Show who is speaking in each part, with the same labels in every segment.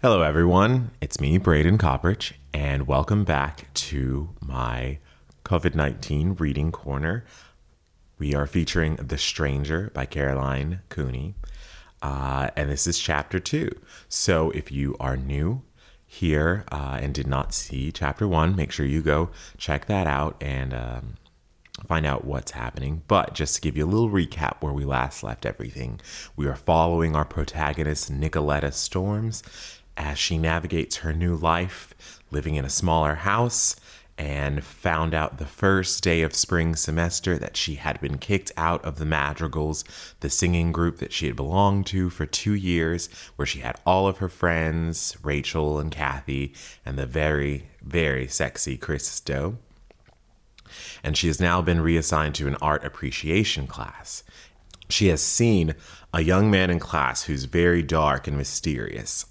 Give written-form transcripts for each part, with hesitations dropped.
Speaker 1: Hello, everyone. It's me, Braden Coprich, and welcome back to my COVID-19 reading corner. We are featuring The Stranger by Caroline Cooney, and this is chapter 2. So if you are new here and did not see chapter 1, make sure you go check that out and find out what's happening. But just to give you a little recap where we last left everything, we are following our protagonist Nicoletta Storms as she navigates her new life, living in a smaller house, and found out the first day of spring semester that she had been kicked out of the Madrigals, the singing group that she had belonged to for 2 years, where she had all of her friends, Rachel and Kathy, and the very, very sexy Christo. And she has now been reassigned to an art appreciation class. She has seen a young man in class who's very dark and mysterious.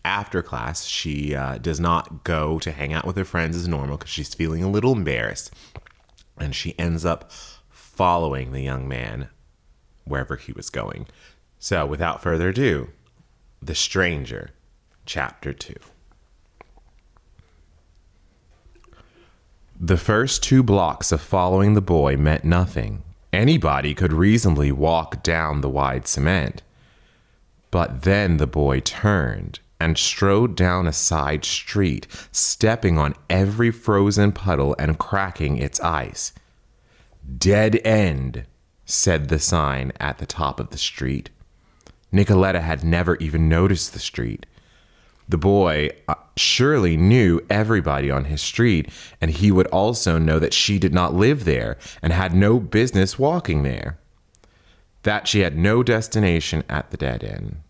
Speaker 1: After class, she does not go to hang out with her friends as normal because she's feeling a little embarrassed. And she ends up following the young man wherever he was going. So without further ado, The Stranger, Chapter 2. The first 2 blocks of following the boy meant nothing. Anybody could reasonably walk down the wide cement. But then the boy turned and strode down a side street, stepping on every frozen puddle and cracking its ice. "Dead end," said the sign at the top of the street. Nicoletta had never even noticed the street. The boy surely knew everybody on his street, and he would also know that she did not live there and had no business walking there. That she had no destination at the dead end.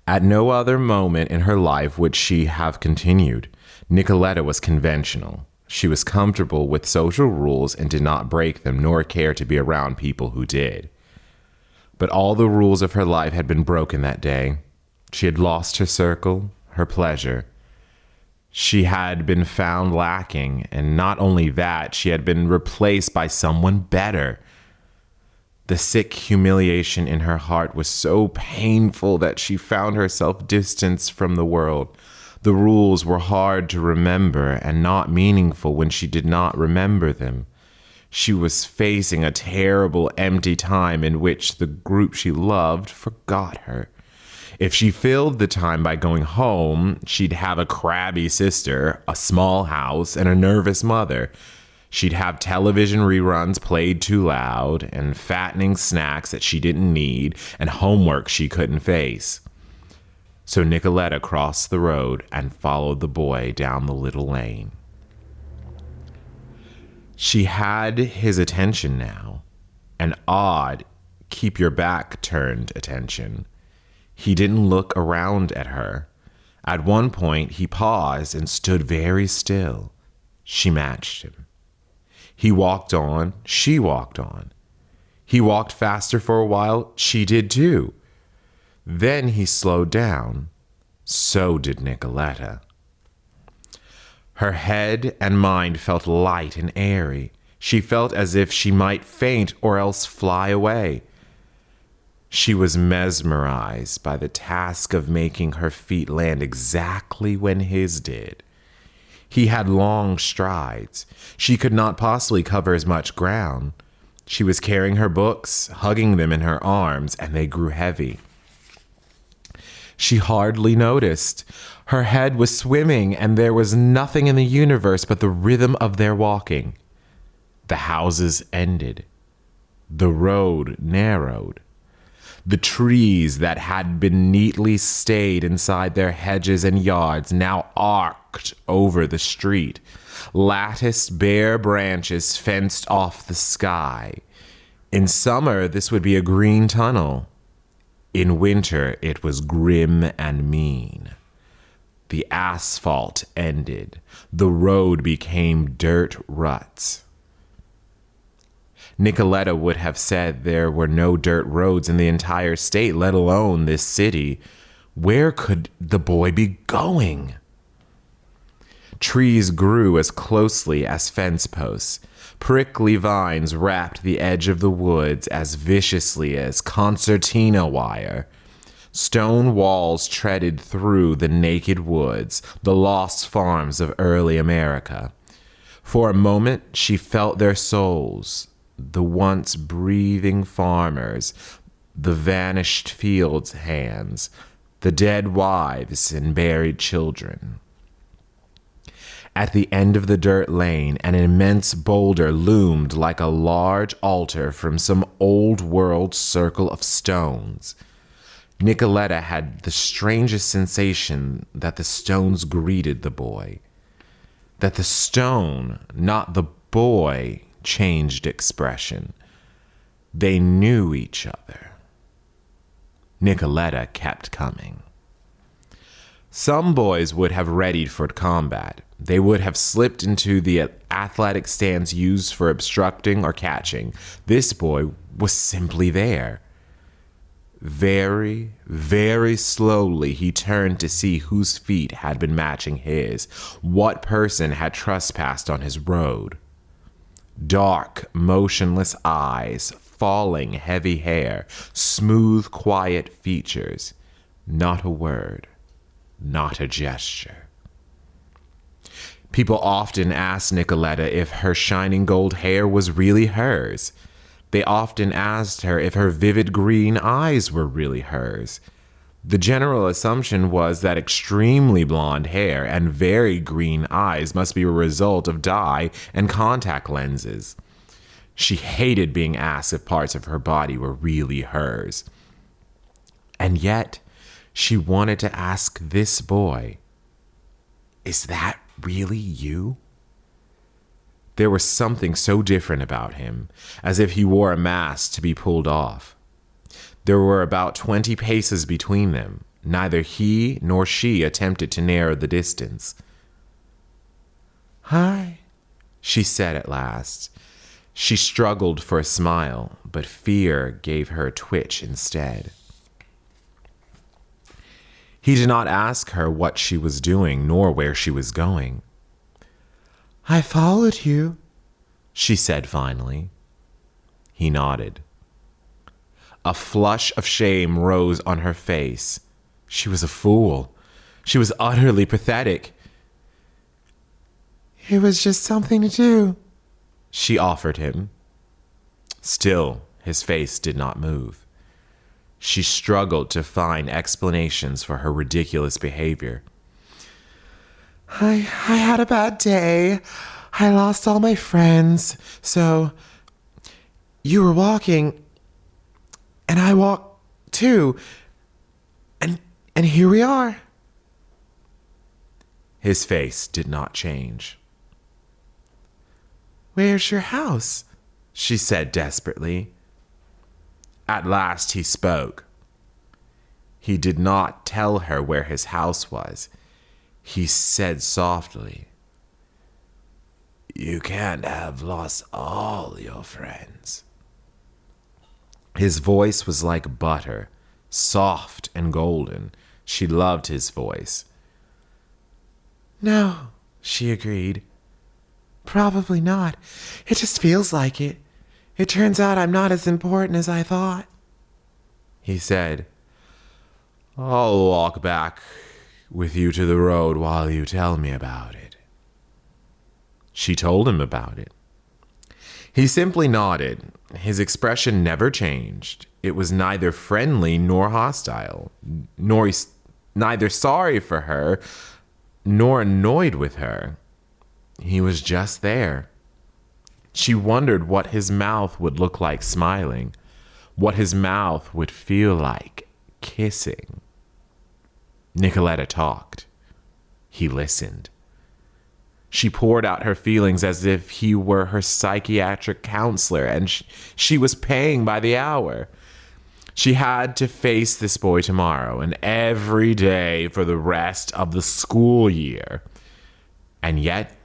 Speaker 1: At no other moment in her life would she have continued. Nicoletta was conventional. She was comfortable with social rules and did not break them, nor care to be around people who did. But all the rules of her life had been broken that day. She had lost her circle, her pleasure. She had been found lacking, and not only that, she had been replaced by someone better. The sick humiliation in her heart was so painful that she found herself distanced from the world. The rules were hard to remember and not meaningful when she did not remember them. She was facing a terrible, empty time in which the group she loved forgot her. If she filled the time by going home, she'd have a crabby sister, a small house, and a nervous mother. She'd have television reruns played too loud, and fattening snacks that she didn't need, and homework she couldn't face. So Nicoletta crossed the road and followed the boy down the little lane. She had his attention now, an odd, keep-your-back-turned attention. He didn't look around at her. At one point, he paused and stood very still. She matched him. He walked on, she walked on. He walked faster for a while, she did too. Then he slowed down. So did Nicoletta. Her head and mind felt light and airy. She felt as if she might faint or else fly away. She was mesmerized by the task of making her feet land exactly when his did. He had long strides. She could not possibly cover as much ground. She was carrying her books, hugging them in her arms, and they grew heavy. She hardly noticed. Her head was swimming, and there was nothing in the universe but the rhythm of their walking. The houses ended. The road narrowed. The trees that had been neatly stayed inside their hedges and yards now arced over the street. Latticed bare branches fenced off the sky. In summer, this would be a green tunnel. In winter, it was grim and mean. The asphalt ended. The road became dirt ruts. Nicoletta would have said there were no dirt roads in the entire state, let alone this city. Where could the boy be going? Trees grew as closely as fence posts. Prickly vines wrapped the edge of the woods as viciously as concertina wire. Stone walls treaded through the naked woods, the lost farms of early America. For a moment, she felt their souls, the once breathing farmers, the vanished fields hands, the dead wives and buried children. At the end of the dirt lane, an immense boulder loomed like a large altar from some old world circle of stones. Nicoletta had the strangest sensation that the stones greeted the boy. That the stone, not the boy, changed expression. They knew each other. Nicoletta kept coming. Some boys would have readied for combat. They would have slipped into the athletic stance used for obstructing or catching. This boy was simply there. Very, very slowly, he turned to see whose feet had been matching his, what person had trespassed on his road. Dark, motionless eyes, falling, heavy hair, smooth, quiet features. Not a word, not a gesture. People often asked Nicoletta if her shining gold hair was really hers. They often asked her if her vivid green eyes were really hers. The general assumption was that extremely blonde hair and very green eyes must be a result of dye and contact lenses. She hated being asked if parts of her body were really hers. And yet, she wanted to ask this boy, "Is that really you?" There was something so different about him, as if he wore a mask to be pulled off. There were about 20 paces between them. Neither he nor she attempted to narrow the distance. "Hi," she said at last. She struggled for a smile, but fear gave her a twitch instead. He did not ask her what she was doing nor where she was going. "I followed you," she said finally. He nodded. A flush of shame rose on her face. She was a fool. She was utterly pathetic. "It was just something to do," she offered him. Still, his face did not move. She struggled to find explanations for her ridiculous behavior. I had a bad day. I lost all my friends. So you were walking, and I walked too. And here we are." His face did not change. "Where's your house?" she said desperately. At last he spoke. He did not tell her where his house was. He said softly, "You can't have lost all your friends." His voice was like butter, soft and golden. She loved his voice. "No," she agreed. "Probably not. It just feels like it. It turns out I'm not as important as I thought." He said, "I'll walk back with you to the road while you tell me about it." She told him about it. He simply nodded. His expression never changed. It was neither friendly nor hostile, neither sorry for her nor annoyed with her. He was just there. She wondered what his mouth would look like smiling, what his mouth would feel like kissing. Nicoletta talked. He listened. She poured out her feelings as if he were her psychiatric counselor and she was paying by the hour. She had to face this boy tomorrow and every day for the rest of the school year. And yet,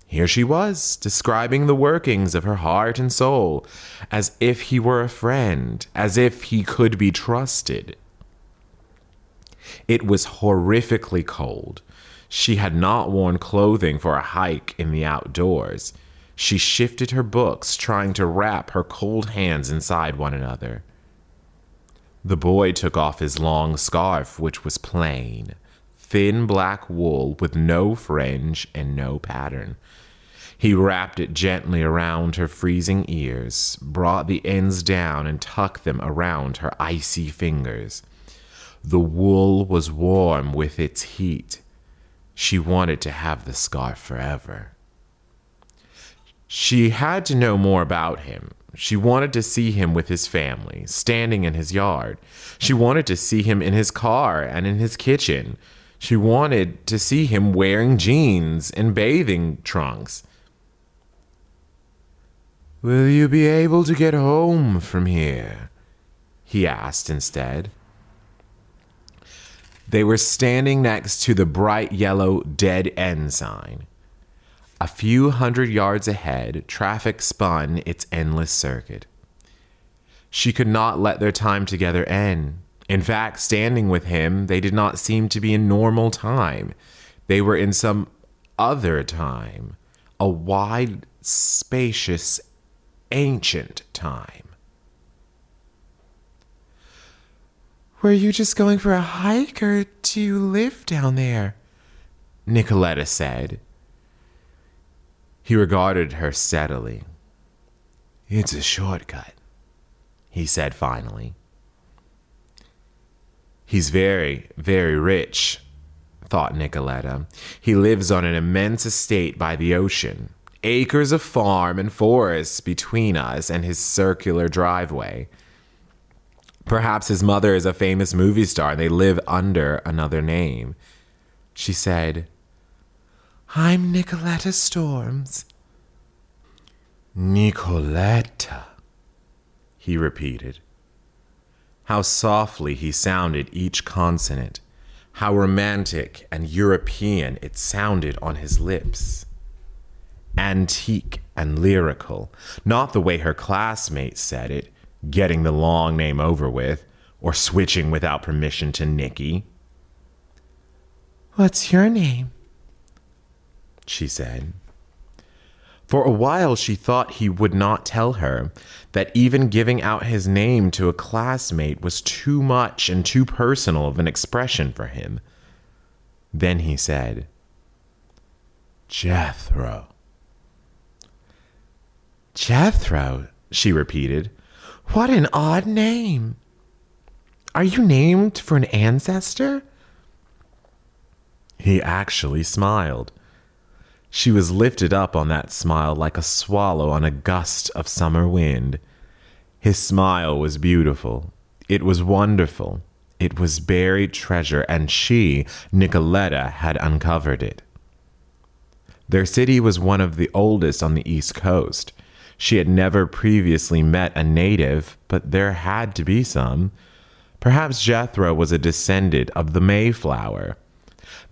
Speaker 1: here she was, describing the workings of her heart and soul, as if he were a friend, as if he could be trusted. It was horrifically cold. She had not worn clothing for a hike in the outdoors. She shifted her books, trying to wrap her cold hands inside one another. The boy took off his long scarf, which was plain, thin black wool with no fringe and no pattern. He wrapped it gently around her freezing ears, brought the ends down and tucked them around her icy fingers. The wool was warm with its heat. She wanted to have the scarf forever. She had to know more about him. She wanted to see him with his family, standing in his yard. She wanted to see him in his car and in his kitchen. She wanted to see him wearing jeans and bathing trunks. "Will you be able to get home from here?" he asked instead. They were standing next to the bright yellow dead end sign. A few hundred yards ahead, traffic spun its endless circuit. She could not let their time together end. In fact, standing with him, they did not seem to be in normal time. They were in some other time, a wide, spacious, ancient time. "Were you just going for a hike, or do you live down there?" Nicoletta said. He regarded her steadily. "It's a shortcut," he said finally. "He's very, very rich," thought Nicoletta. "He lives on an immense estate by the ocean. Acres of farm and forests between us and his circular driveway. Perhaps his mother is a famous movie star and they live under another name." She said, "I'm Nicoletta Storms." "Nicoletta," he repeated. How softly he sounded each consonant. How romantic and European it sounded on his lips. Antique and lyrical, not the way her classmates said it, getting the long name over with, or switching without permission to Nicky. "What's your name?" she said. For a while she thought he would not tell her, that even giving out his name to a classmate was too much and too personal of an expression for him. Then he said, "Jethro." "Jethro," she repeated. "What an odd name. Are you named for an ancestor?" He actually smiled. She was lifted up on that smile like a swallow on a gust of summer wind. His smile was beautiful. It was wonderful. It was buried treasure, and she, Nicoletta, had uncovered it. Their city was one of the oldest on the East Coast. She had never previously met a native, but there had to be some. Perhaps Jethro was a descendant of the Mayflower.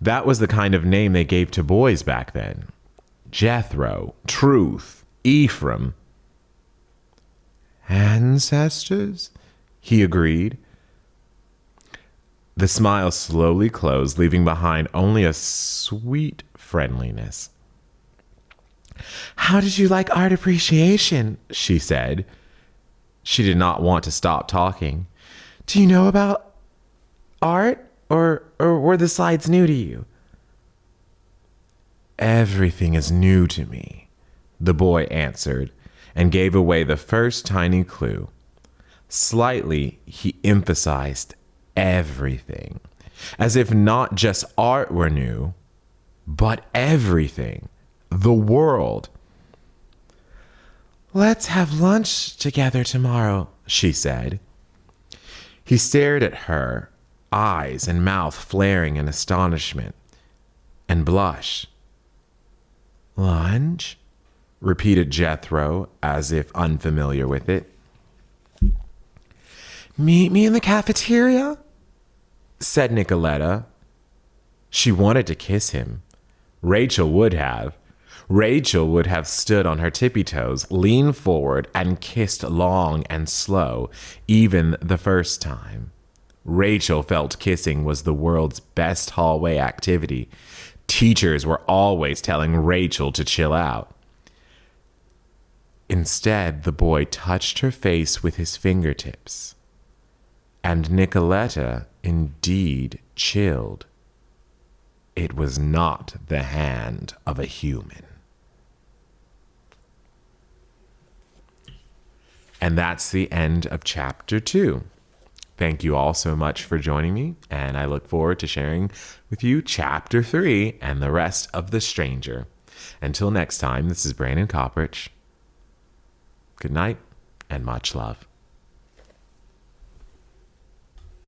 Speaker 1: That was the kind of name they gave to boys back then. Jethro, Truth, Ephraim. "Ancestors?" he agreed. The smile slowly closed, leaving behind only a sweet friendliness. "How did you like art appreciation?" she said. She did not want to stop talking. "Do you know about art? Or were the slides new to you?" "Everything is new to me," the boy answered, and gave away the first tiny clue. Slightly, he emphasized everything, as if not just art were new, but everything, the world. "Let's have lunch together tomorrow," she said. He stared at her, eyes and mouth flaring in astonishment, and blushed. "Lunch?" repeated Jethro, as if unfamiliar with it. "Meet me in the cafeteria?" said Nicoletta. She wanted to kiss him. Rachel would have. Rachel would have stood on her tippy toes, leaned forward, and kissed long and slow, even the first time. Rachel felt kissing was the world's best hallway activity. Teachers were always telling Rachel to chill out. Instead, the boy touched her face with his fingertips. And Nicoletta indeed chilled. It was not the hand of a human. And that's the end of chapter 2. Thank you all so much for joining me, and I look forward to sharing with you chapter 3 and the rest of The Stranger. Until next time, this is Brandon Coprich. Good night and much love.